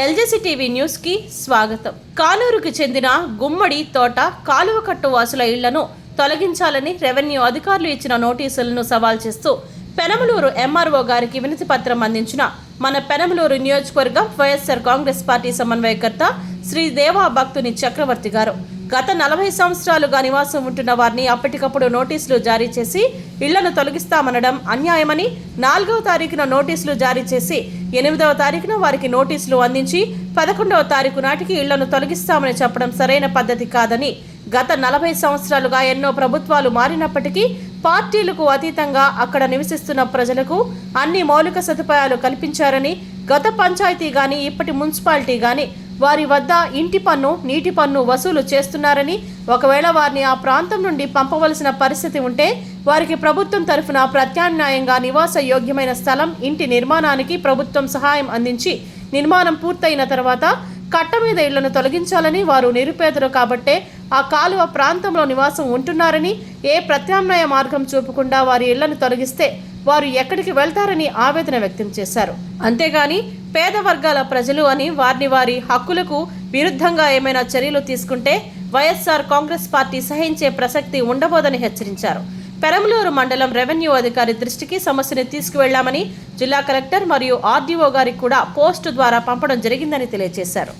ఎల్జేసీ TV news కి స్వాగతం. కానూరుకు చెందిన గుమ్మడి తోట కాలువకట్టు వాసుల ఇళ్లను తొలగించాలని రెవెన్యూ అధికారులు ఇచ్చిన నోటీసులను సవాల్ చేస్తూ పెనమలూరు ఎంఆర్ఓ గారికి వినతి పత్రం అందించిన మన పెనమలూరు నియోజకవర్గం వైఎస్ఆర్ కాంగ్రెస్ పార్టీ సమన్వయకర్త శ్రీ దేవా భక్తుని చక్రవర్తి గారు గత 40 సంవత్సరాలుగా నివాసం ఉంటున్న వారిని అప్పటికప్పుడు నోటీసులు జారీ చేసి ఇళ్లను తొలగిస్తామనడం అన్యాయమని 4వ తారీఖున నోటీసులు జారీ చేసి 8వ తారీఖున వారికి నోటీసులు అందించి 11వ తారీఖు నాటికి ఇళ్లను తొలగిస్తామని చెప్పడం సరైన పద్ధతి కాదని, గత 40 సంవత్సరాలుగా ఎన్నో ప్రభుత్వాలు మారినప్పటికీ పార్టీలకు అతీతంగా అక్కడ నివసిస్తున్న ప్రజలకు అన్ని మౌలిక సదుపాయాలు కల్పించారని, గత పంచాయతీ గాని ఇప్పటి మున్సిపాలిటీ గాని వారి వద్ద ఇంటి పన్ను, నీటి పన్ను వసూలు చేస్తున్నారని, ఒకవేళ వారిని ఆ ప్రాంతం నుండి పంపవలసిన పరిస్థితి ఉంటే వారికి ప్రభుత్వం తరఫున ప్రత్యామ్నాయంగా నివాస యోగ్యమైన స్థలం, ఇంటి నిర్మాణానికి ప్రభుత్వం సహాయం అందించి నిర్మాణం పూర్తయిన తర్వాత కట్ట మీద ఇళ్లను తొలగించాలని, వారు నిరుపేదలు కాబట్టే ఆ కాలువ ప్రాంతంలో నివాసం ఉంటున్నారని, ఏ ప్రత్యామ్నాయ మార్గం చూపకుండా వారి ఇళ్లను తొలగిస్తే వారు ఎక్కడికి వెళ్తారని ఆవేదన వ్యక్తం చేశారు. అంతేగాని పేద వర్గాల ప్రజలు అని వారి హక్కులకు విరుద్ధంగా ఏమైనా చర్యలు తీసుకుంటే వైఎస్ఆర్ కాంగ్రెస్ పార్టీ సహించే ప్రసక్తి ఉండబోదని హెచ్చరించారు. పెనమలూరు మండలం రెవెన్యూ అధికారి దృష్టికి సమస్యను తీసుకువెళ్లామని, జిల్లా కలెక్టర్ మరియు ఆర్డీఓ గారికి కూడా పోస్టు ద్వారా పంపడం జరిగిందని తెలియజేశారు.